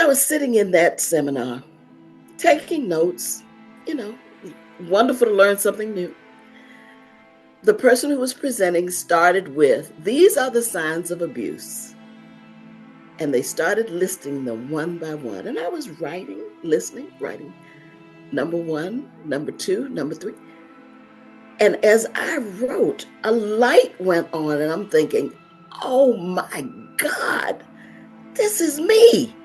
was sitting in that seminar, taking notes, you know, wonderful to learn something new. The person who was presenting started with, "These are the signs of abuse." And they started listing them one by one. And I was writing, listening, writing. Number one, number two, number three. And as I wrote, a light went on, and I'm thinking, oh my God, this is me.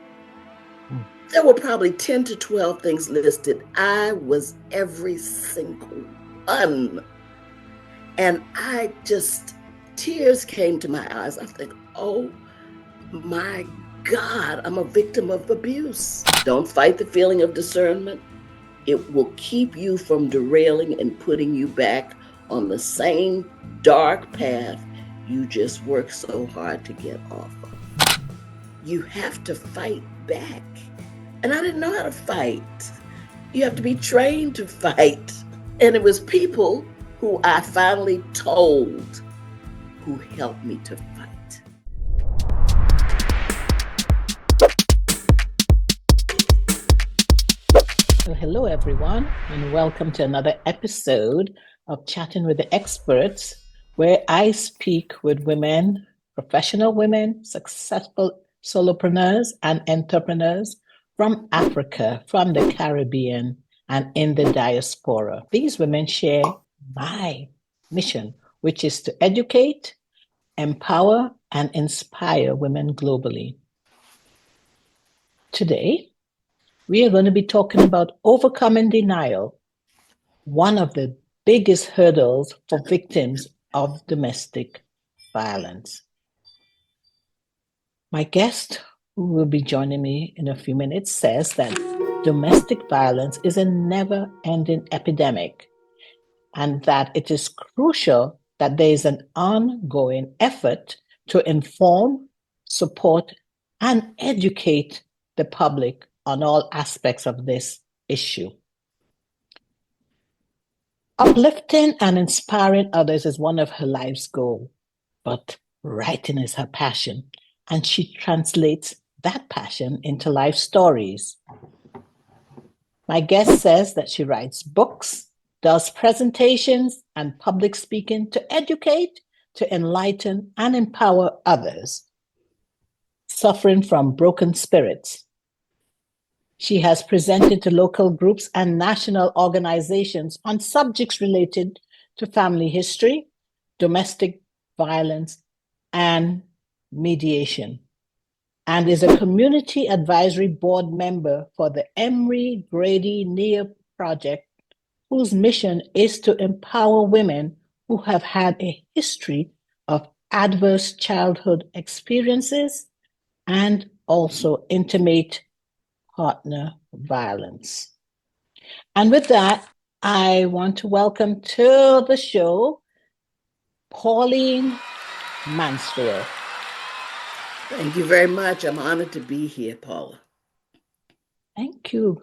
There were probably 10 to 12 things listed. I was every single one. And tears came to my eyes. I think, oh my God, I'm a victim of abuse. Don't fight the feeling of discernment. It will keep you from derailing and putting you back on the same dark path you just worked so hard to get off of. You have to fight back. And I didn't know how to fight. You have to be trained to fight. And it was people who I finally told who helped me to fight. Well, hello, everyone, and welcome to another episode of Chatting with the Experts, where I speak with women, professional women, successful solopreneurs and entrepreneurs from Africa, from the Caribbean, and in the diaspora. These women share my mission, which is to educate, empower, and inspire women globally. Today, we are going to be talking about overcoming denial, one of the biggest hurdles for victims of domestic violence. My guest, who will be joining me in a few minutes, says that domestic violence is a never-ending epidemic and that it is crucial that there is an ongoing effort to inform, support, and educate the public on all aspects of this issue. Uplifting and inspiring others is one of her life's goals, but writing is her passion, and she translates that passion into life stories. My guest says that she writes books, does presentations, and public speaking to educate, to enlighten, and empower others suffering from broken spirits. She has presented to local groups and national organizations on subjects related to family history, domestic violence, and mediation, and is a community advisory board member for the Emory Grady Near Project, whose mission is to empower women who have had a history of adverse childhood experiences and also intimate partner violence. And with that, I want to welcome to the show Pauline Mansfield. Thank you very much. I'm honored to be here, Paula. Thank you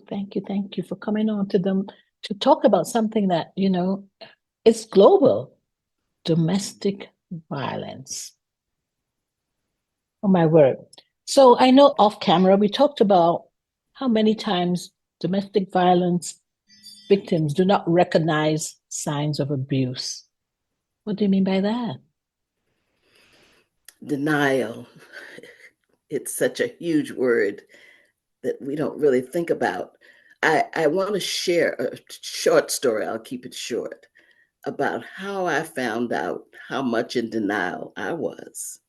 for coming on to talk about something that, it's global, domestic violence. Oh my word. So I know off camera, we talked about how many times domestic violence victims do not recognize signs of abuse. What do you mean by that? Denial. It's such a huge word that we don't really think about. I want to share a short story, I'll keep it short, about how I found out how much in denial I was.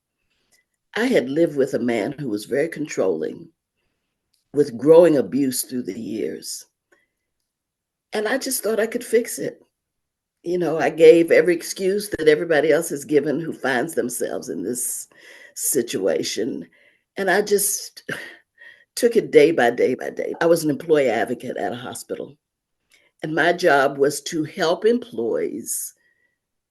I had lived with a man who was very controlling, with growing abuse through the years. And I just thought I could fix it. I gave every excuse that everybody else has given who finds themselves in this situation. And I just took it day by day by day. I was an employee advocate at a hospital. And my job was to help employees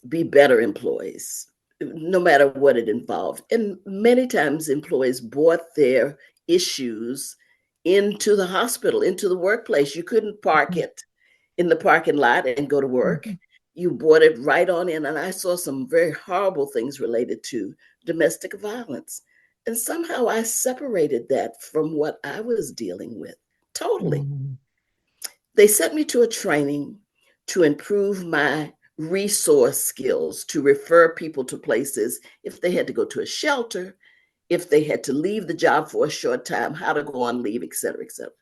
be better employees, no matter what it involved. And many times employees brought their issues into the hospital, into the workplace. You couldn't park it in the parking lot and go to work. You brought it right on in. And I saw some very horrible things related to domestic violence. And somehow I separated that from what I was dealing with totally. Mm. They sent me to a training to improve my resource skills, to refer people to places if they had to go to a shelter, if they had to leave the job for a short time, how to go on leave, et cetera, et cetera.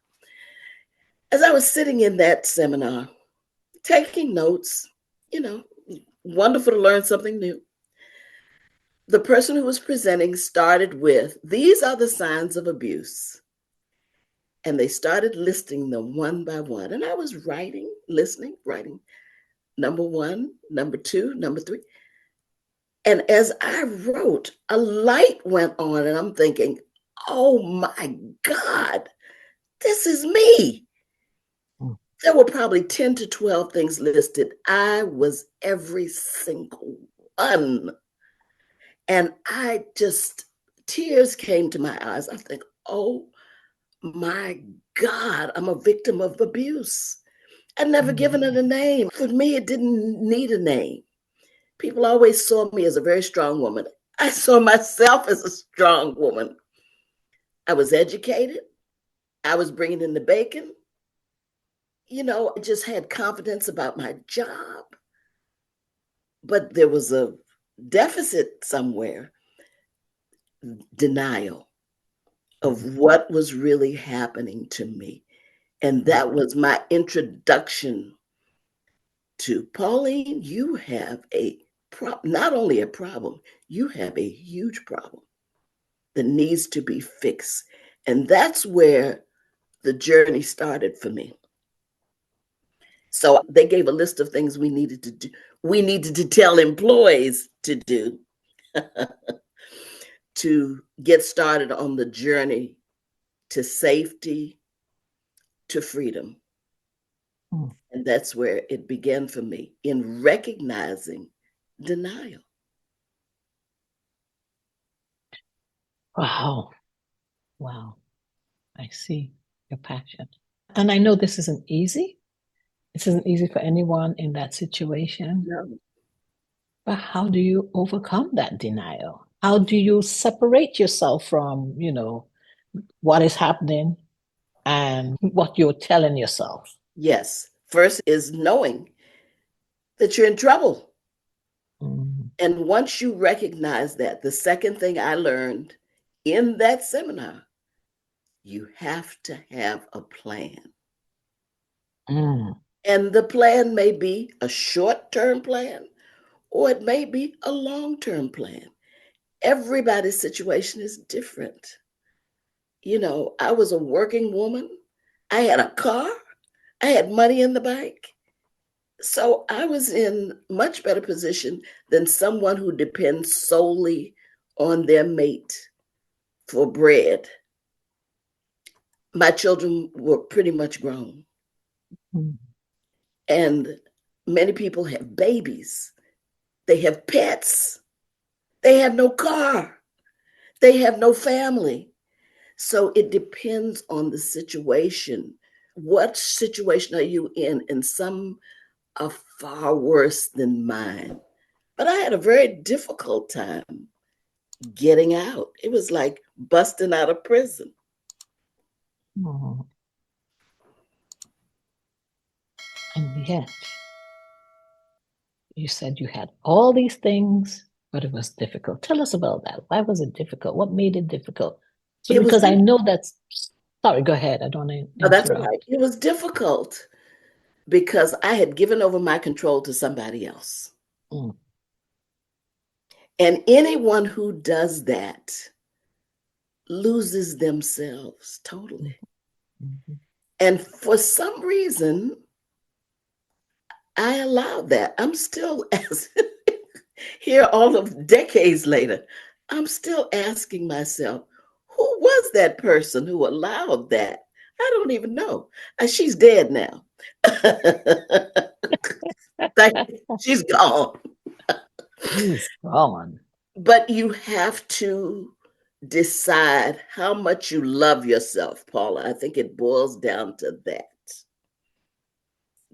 As I was sitting in that seminar, taking notes, you know, wonderful to learn something new. The person who was presenting started with, these are the signs of abuse. And they started listing them one by one. And I was writing, listening, writing. Number one, number two, number three. And as I wrote, a light went on, and I'm thinking, oh my God, this is me. Mm. There were probably 10 to 12 things listed. I was every single one. And I just, tears came to my eyes. I think, oh my God, I'm a victim of abuse. I'd never given it Mm. a name. For me, it didn't need a name. People always saw me as a very strong woman. I saw myself as a strong woman. I was educated. I was bringing in the bacon. I just had confidence about my job. But there was a deficit somewhere, denial of what was really happening to me. And Mm. that was my introduction to Pauline. You have not only a problem, you have a huge problem that needs to be fixed. And that's where the journey started for me. So they gave a list of things we needed to do. We needed to tell employees to do to get started on the journey to safety, to freedom. Mm. And that's where it began for me, in recognizing denial. Wow. Wow. I see your passion. And I know this isn't easy. This isn't easy for anyone in that situation. No. But how do you overcome that denial? How do you separate yourself from, what is happening and what you're telling yourself? Yes. First is knowing that you're in trouble. Mm. And once you recognize that, the second thing I learned in that seminar, you have to have a plan. Mm. And the plan may be a short term plan or it may be a long term plan. Everybody's situation is different. I was a working woman, I had a car, I had money in the bank. So I was in much better position than someone who depends solely on their mate for bread. My children were pretty much grown, Mm. and many people have babies, they have pets, they have no car, they have no family. So it depends on the situation. What situation are you in? And some are far worse than mine. But I had a very difficult time getting out. It was like busting out of prison. Mm. And yet, you said you had all these things, but it was difficult. Tell us about that. Why was it difficult? What made it difficult? So, It was, because I know that's, sorry, go ahead. I don't want to oh, that's all right. interrupt. It was difficult because I had given over my control to somebody else. Mm. And anyone who does that loses themselves totally. Mhm. And for some reason, I allowed that. I'm still, as here all of decades later, I'm still asking myself, who was that person who allowed that? I don't even know. She's dead now. She's gone. He's gone. But you have to decide how much you love yourself, Paula. I think it boils down to that.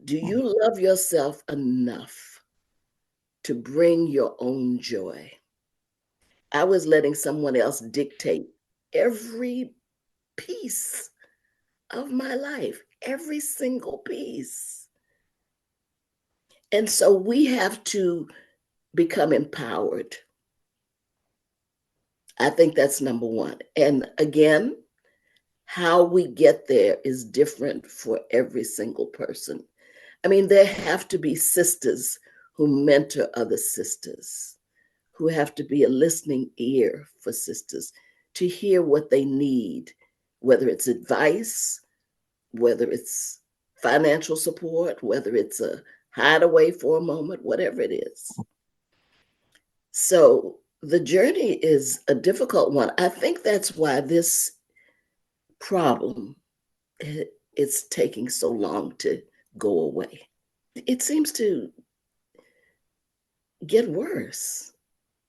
Do Mm. you love yourself enough to bring your own joy? I was letting someone else dictate every piece of my life, every single piece. And so we have to become empowered. I think that's number one. And again, how we get there is different for every single person. I mean, there have to be sisters who mentor other sisters, who have to be a listening ear for sisters to hear what they need, whether it's advice, whether it's financial support, whether it's a hideaway for a moment, whatever it is. So the journey is a difficult one. I think that's why this problem is taking so long to go away. It seems to get worse.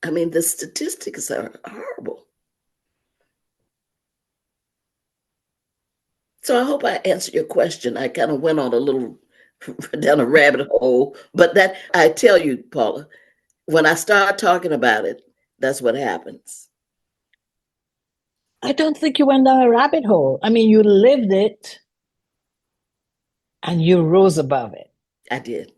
I mean, the statistics are horrible. So I hope I answered your question. I kind of went on a little down a rabbit hole, but that I tell you, Paula, when I start talking about it, that's what happens. I don't think you went down a rabbit hole. I mean, you lived it and you rose above it. I did.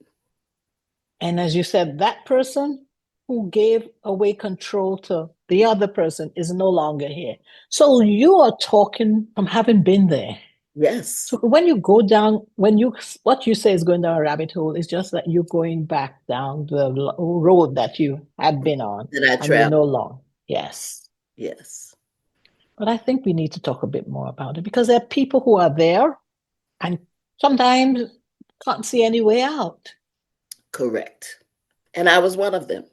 And as you said, that person who gave away control to the other person is no longer here. So you are talking from having been there. Yes. So when you go down, what you say is going down a rabbit hole is just that you're going back down the road that you had been on That I and you're no traveled. longer. Yes. Yes. But I think we need to talk a bit more about it because there are people who are there and sometimes can't see any way out. Correct. And I was one of them.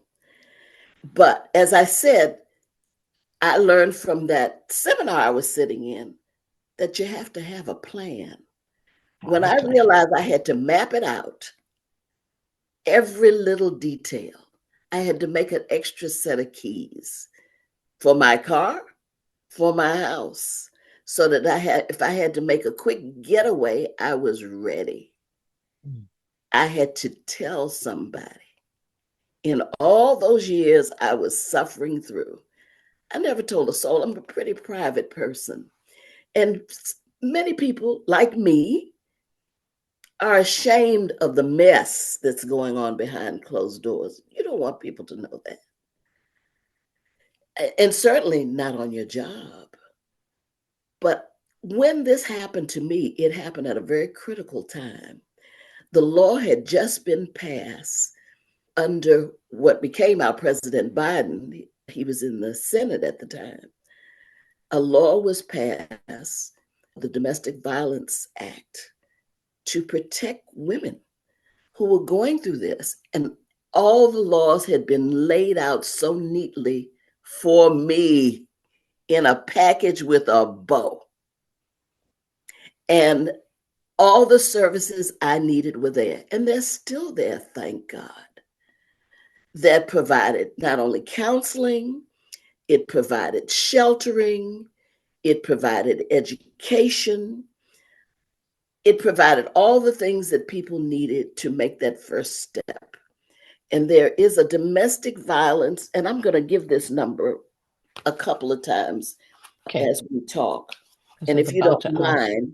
But as I said, I learned from that seminar I was sitting in that you have to have a plan. Have When a I plan. realized I had to map it out, every little detail, I had to make an extra set of keys for my car, for my house, so that if I had to make a quick getaway, I was ready. Mm. I had to tell somebody. In all those years I was suffering through, I never told a soul. I'm a pretty private person. And many people, like me, are ashamed of the mess that's going on behind closed doors. You don't want people to know that. And certainly not on your job. But when this happened to me, it happened at a very critical time. The law had just been passed under what became our President Biden. He was in the Senate at the time. A law was passed, the Domestic Violence Act, to protect women who were going through this. And all the laws had been laid out so neatly for me in a package with a bow. And all the services I needed were there. And they're still there, thank God. That provided not only counseling, it provided sheltering, it provided education, it provided all the things that people needed to make that first step. And there is a domestic violence, and I'm going to give this number a couple of times Okay. as we talk. Because I And was if you about don't to ask. mind,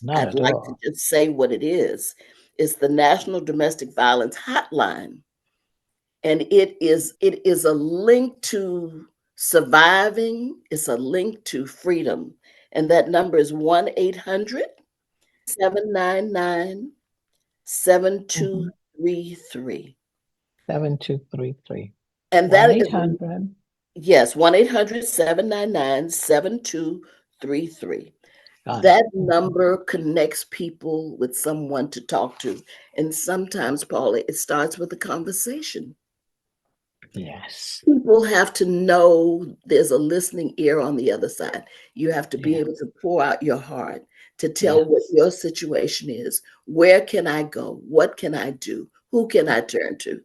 Not I'd at like to all. just say what it is. It's the National Domestic Violence Hotline. And it is a link to surviving, it's a link to freedom. And that number is 1-800-799 Mhm. 7233. 7233. And 1 that is, 800. yes, 1-800-799-7233. Got it. That Okay. number connects people with someone to talk to. And sometimes, Paula, it starts with a conversation. Yes. People have to know there's a listening ear on the other side. You have to be Yeah. able to pour out your heart, to tell what Yes. your situation is. Where can I go? What can I do? Who can I turn to?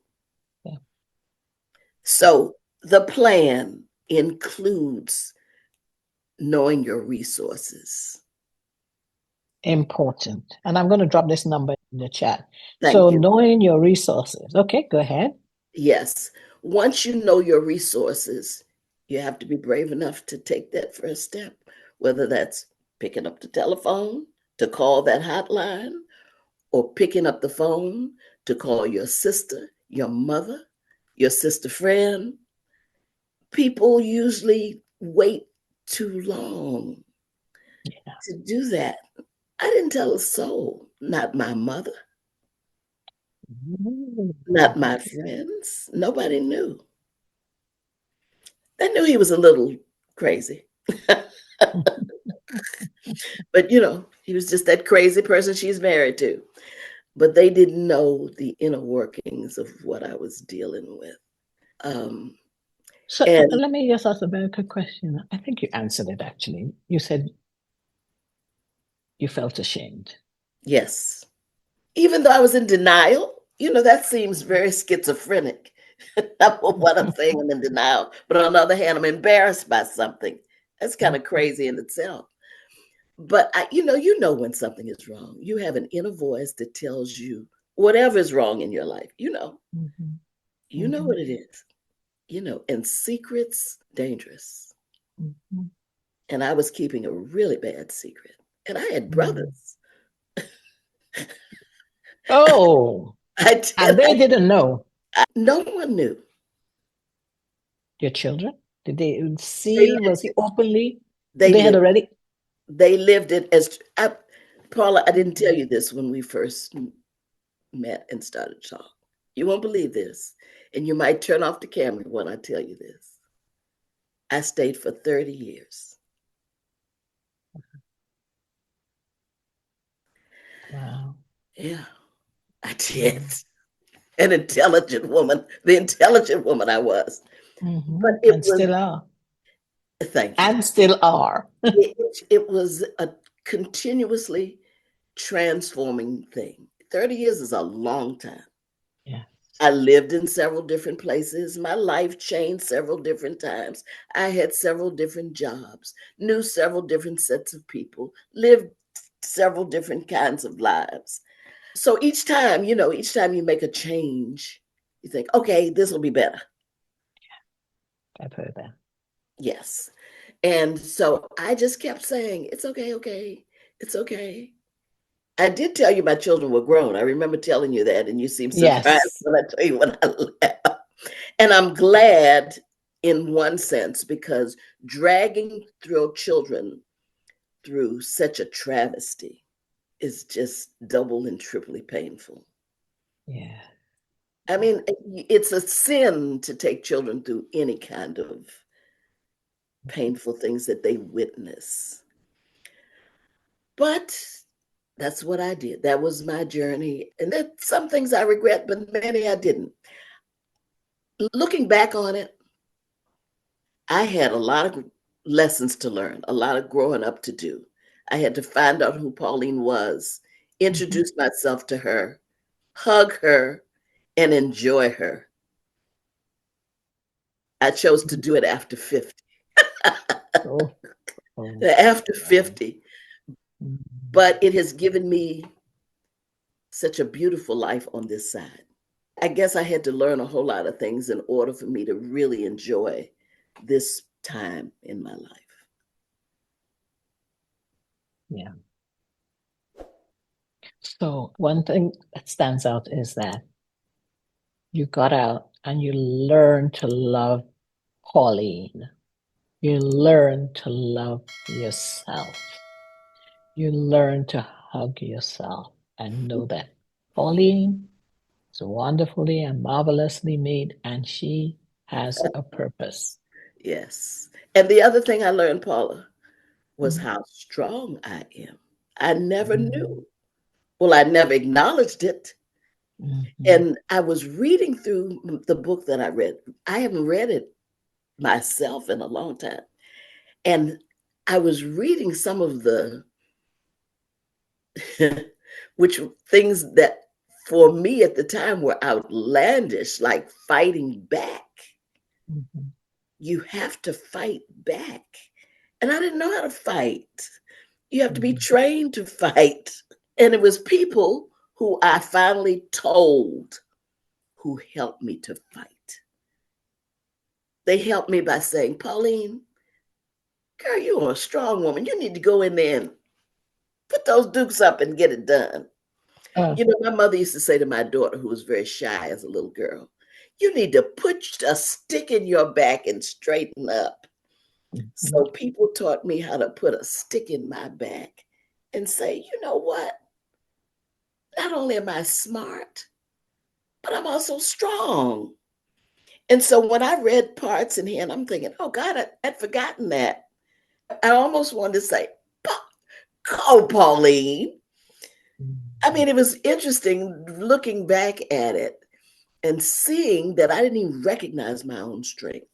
Yeah. So the plan includes knowing your resources. Important. And I'm going to drop this number in the chat. So Thank you. knowing your resources. Okay, go ahead. Yes. once you know your resources, you have to be brave enough to take that first step, whether that's picking up the telephone to call that hotline or picking up the phone to call your sister, your mother, your sister friend. People usually wait too long Yeah. to do that. I didn't tell a soul, not my mother, Mm. not my friends. Nobody knew. They knew he was a little crazy. But he was just that crazy person she's married to. But they didn't know the inner workings of what I was dealing with. Um, So and let me just ask a very quick question. I think you answered it actually. You said you felt ashamed. yes, even though I was in denial, that seems very schizophrenic. On one, I'm saying I'm in denial, but on the other hand, I'm embarrassed by something. That's kind of crazy in itself. But you know when something is wrong. You have an inner voice that tells you whatever is wrong in your life. Mhm. You know Mhm. what it is. And secrets dangerous. Mhm. And I was keeping a really bad secret. And I had Mm. brothers. Oh, I did. and they didn't know. No one knew. Your children? Did they They see? Was lived he it. openly? They They had lived. already. They lived it as Paula. I didn't tell Mhm. you this when we first met and started talk. You won't believe this, and you might turn off the camera when I tell you this. I stayed for 30 years. Wow. Yeah, I did. Mm. An intelligent woman, the intelligent woman I was. But it And was, still are. thank you. And still are. It was a continuously transforming thing. 30 years is a long time. Yeah. I lived in several different places. My life changed several different times. I had several different jobs, knew several different sets of people, lived several different kinds of lives. So each time you make a change, you think, okay, this will be better. I've heard that. Yes. And so I just kept saying, it's okay, okay, it's okay. I did tell you my children were grown. I remember telling you that, and you seemed surprised Yes. when I tell you when I left. And I'm glad in one sense because dragging through children through such a travesty is just double and triply painful. Yeah. I mean, it's a sin to take children through any kind of painful things that they witness. But that's what I did. That was my journey. And there's some things I regret, but many I didn't. Looking back on it, I had a lot of lessons to learn, a lot of growing up to do. I had to find out who Pauline was, Mhm. introduce myself to her, hug her, and enjoy her. I chose to do it after 50. Oh, oh, After wow. 50, Mhm. but it has given me such a beautiful life on this side. I guess I had to learn a whole lot of things in order for me to really enjoy this time in my life. Yeah. So one thing that stands out is that you got out and you learned to love Pauline. You learn to love yourself. You learn to hug yourself and know that Pauline is wonderfully and marvelously made and she has a purpose. Yes. And the other thing I learned, Paula, was Mhm. how strong I am. I never Mhm. knew. Well, I never acknowledged it. Mhm. And I was reading through the book that I read. I haven't read it myself in a long time. And I was reading some of the which things that for me at the time were outlandish, like fighting back. Mhm. You have to fight back. And I didn't know how to fight. You have to be Mhm. trained to fight. And it was people who I finally told who helped me to fight. they helped me by saying, Pauline, girl, you're a strong woman. You need to go in there and put those dukes up and get it done. Uh, You know, my mother used to say to my daughter, who was very shy as a little girl, you need to put a stick in your back and straighten up. mhm, So people taught me how to put a stick in my back and say, you know what? Not only am I smart, but I'm also strong. And so when I read parts in here, and I'm thinking, oh God, I'd forgotten that. I almost wanted to say, go, Pauline. I mhm. mean, it was interesting looking back at it and seeing that I didn't even recognize my own strength.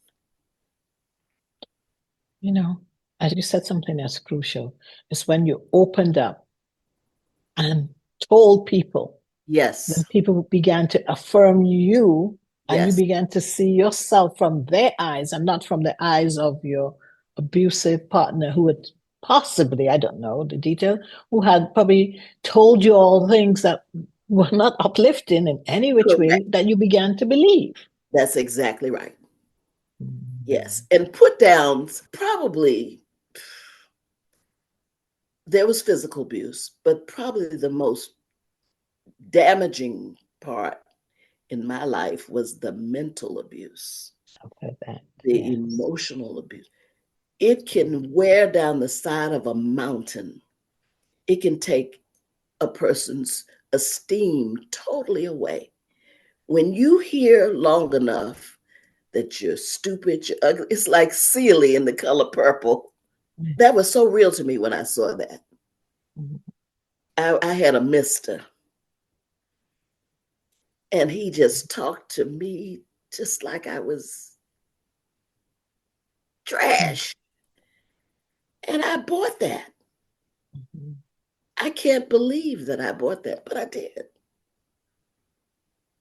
You know, as you said something that's crucial, is when you opened up and told people, then Yes, people began to affirm you and you yes, began to see yourself from their eyes and not from the eyes of your abusive partner who had possibly, I don't know the detail, who had probably told you all things that were not uplifting in any which way correct. that you began to believe. That's exactly right. Yes. Mhm. And put downs, probably there was physical abuse, but probably the most damaging part in my life was the mental abuse, I've heard that. the Yes. emotional abuse. It can wear down the side of a mountain. It can take a person's esteem totally away. When you hear long enough that you're stupid, you're ugly, it's like Celie in The Color Purple. That was so real to me when I saw that. Mhm. I had a mister, and he just talked to me just like I was trash. And I bought that. Mhm. I can't believe that I bought that, but I did.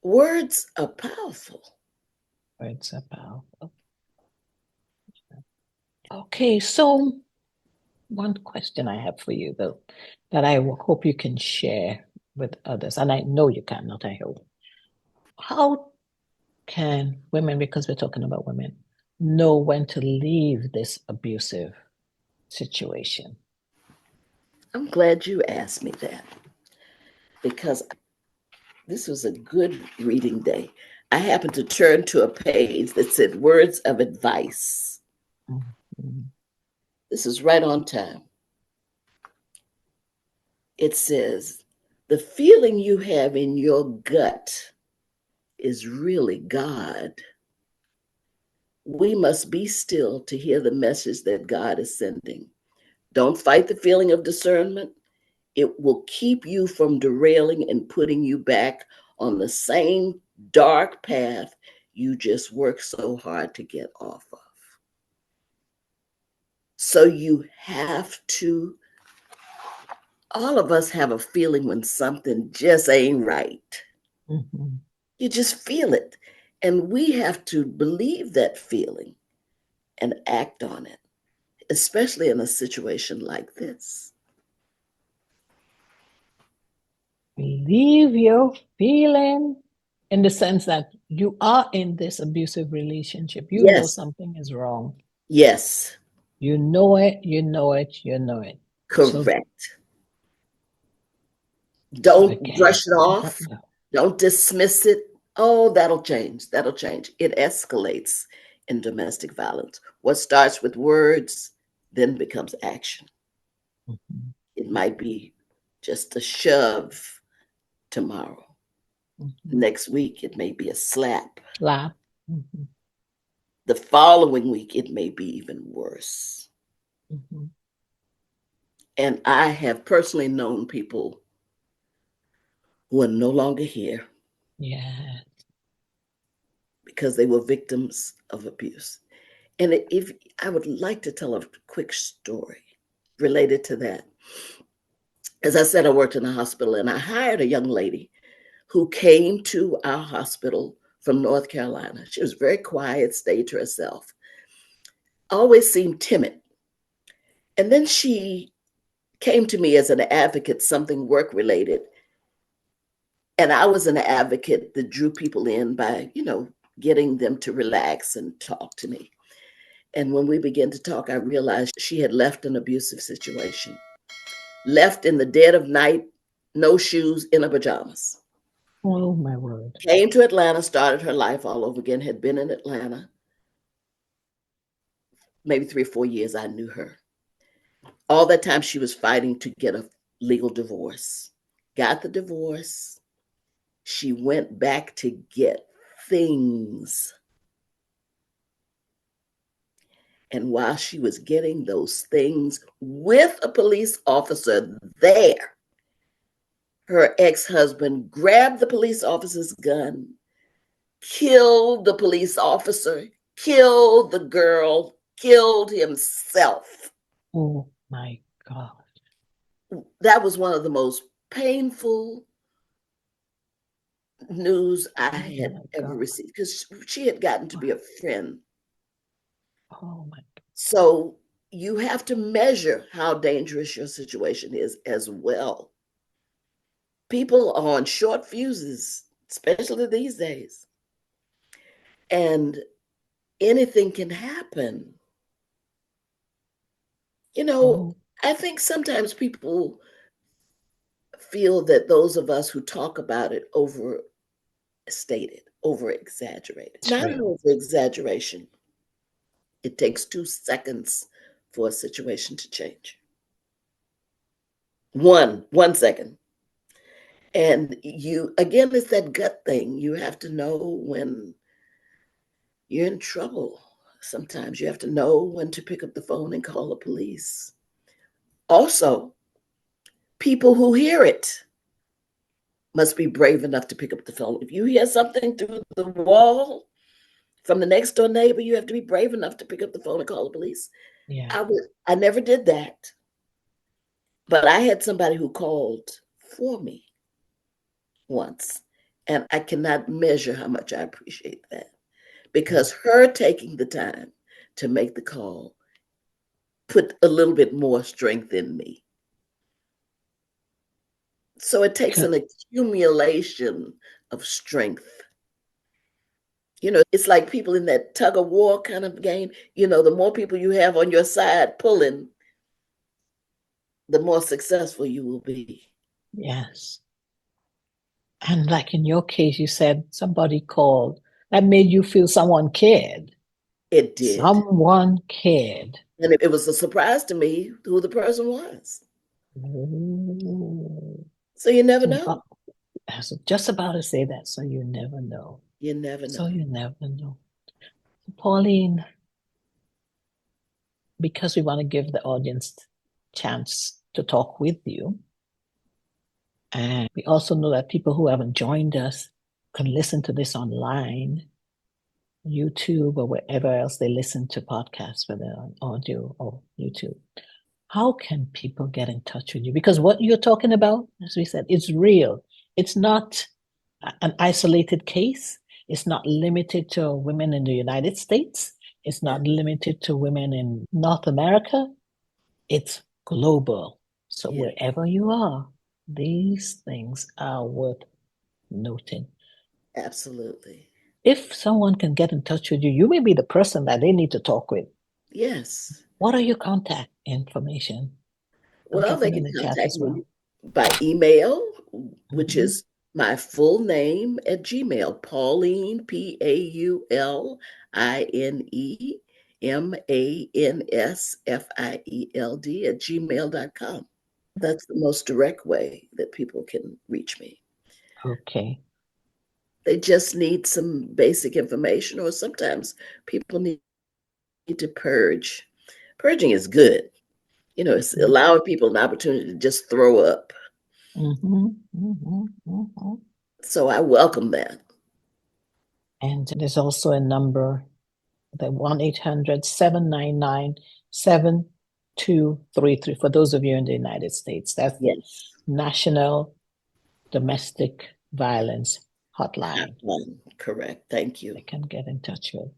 Words are powerful. Words are powerful. Okay, so one question I have for you, though, that I hope you can share with others, and I know you cannot, I hope. How can women, because we're talking about women, know when to leave this abusive situation? I'm glad you asked me that because this was a good reading day. I happened to turn to a page that said words of advice. Mhm. This is right on time. It says, the feeling you have in your gut is really God. We must be still to hear the message that God is sending. Don't fight the feeling of discernment. It will keep you from derailing and putting you back on the same dark path you just worked so hard to get off of. So you have to, all of us have a feeling when something just ain't right. Mhm. You just feel it. And we have to believe that feeling and act on it, especially in a situation like this. Leave your feeling in the sense that you are in this abusive relationship. You know Yes, something is wrong. yes, You know it, you know it, you know it. So, correct. so Don't again, brush it off. no. Don't dismiss it. Oh, that'll change. That'll change. It escalates in domestic violence. What starts with words then becomes action. Mhm. It might be just a shove tomorrow. Mhm. Next week, it may be a slap. Laugh. Mhm. The following week, it may be even worse. Mhm. And I have personally known people who are no longer here Yeah. because they were victims of abuse. And if I would like to tell a quick story related to that. As I said, I worked in a hospital and I hired a young lady who came to our hospital from North Carolina. She was very quiet, stayed to herself, always seemed timid. And then she came to me as an advocate, something work related. And I was an advocate that drew people in by, getting them to relax and talk to me. And when we began to talk, I realized she had left an abusive situation, left in the dead of night, no shoes, in her pajamas. Oh, my word. Came to Atlanta, started her life all over again, had been in Atlanta maybe 3 or 4 years. I knew her. All that time she was fighting to get a legal divorce. Got the divorce. She went back to get things. And while she was getting those things with a police officer there, her ex husband grabbed the police officer's gun, killed the police officer, killed the girl, killed himself. Oh, my God. That was one of the most painful news I Oh, had my ever God. received because she had gotten to be a friend. Oh, my God. So you have to measure how dangerous your situation is as well. People are on short fuses, especially these days, and anything can happen. You know, Oh, I think sometimes people feel that those of us who talk about it overstated, over exaggerated. it's Not an real. over exaggeration. It takes 2 seconds for a situation to change. One second. And you, again, it's that gut thing. You have to know when you're in trouble. Sometimes you have to know when to pick up the phone and call the police. Also, people who hear it must be brave enough to pick up the phone. If you hear something through the wall from the next door neighbor, you have to be brave enough to pick up the phone and call the police. Yeah. I never did that, but I had somebody who called for me once, and I cannot measure how much I appreciate that because her taking the time to make the call put a little bit more strength in me. So it takes Good. an accumulation of strength. It's like people in that tug of war kind of game. The more people you have on your side pulling, the more successful you will be. Yes. And like in your case, you said somebody called. That made you feel someone cared. It did. Someone cared. And it was a surprise to me who the person was. Oh. So you never So, know. I was just about to say that. So you never know. You never So know. you never know. Pauline, because we want to give the audience chance to talk with you, and we also know that people who haven't joined us can listen to this online, YouTube, or wherever else they listen to podcasts, whether on audio or YouTube. How can people get in touch with you? Because what you're talking about, as we said, it's real. It's not an isolated case. It's not limited to women in the United States. It's Yeah, not limited to women in North America. It's global. So yeah, wherever you are, these things are worth noting. absolutely. If someone can get in touch with you, you may be the person that they need to talk with. Yes. What are your contact information? I'll Well, drop they them in can the chat contact as well. me by email, which Mhm. is my full name at Gmail, Pauline, PaulineMansfield at gmail.com. That's the most direct way that people can reach me. Okay. They just need some basic information, or sometimes people need to purge. Purging is good. It's allowing people an opportunity to just throw up. Mhm, mhm, mhm. So I welcome that. And there's also a number, the 1-800-799-7233 for those of you in the United States. That's the Yes. National Domestic Violence Hotline Correct. Thank they you. can get in touch with.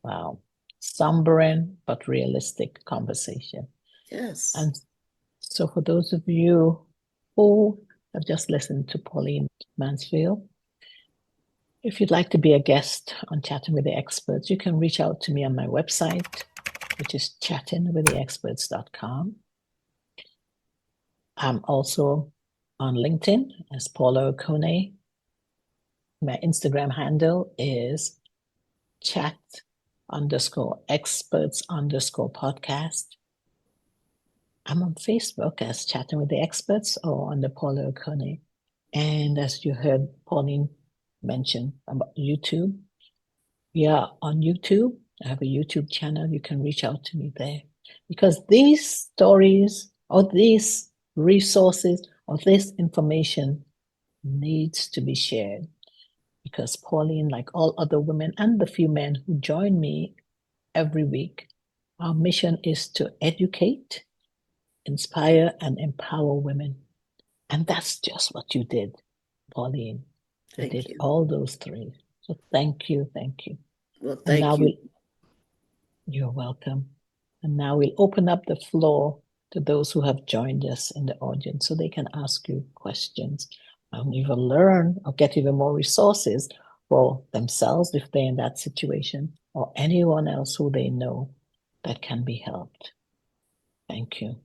Wow. Sombering but realistic conversation. Yes. And so for those of you who have just listened to Pauline Mansfield, If you'd like to be a guest on Chatting with the Experts, you can reach out to me on my website, which is chattingwiththeexperts.com. I'm also on LinkedIn as Paula Okonneh. My Instagram handle is chat_experts_podcast. I'm on Facebook as Chatting with the Experts or under Paula Okonneh. And as you heard Pauline mention about YouTube, we are on YouTube. I have a YouTube channel. You can reach out to me there because these stories or these resources or this information needs to be shared because Pauline, like all other women and the few men who join me every week, our mission is to educate, inspire, and empower women. And that's just what you did, Pauline. You Thank did you. all those three. So thank you, thank you. Well, And now thank you. you're welcome. And now we'll open up the floor to those who have joined us in the audience so they can ask you questions and even learn or get even more resources for themselves if they're in that situation or anyone else who they know that can be helped. Thank you.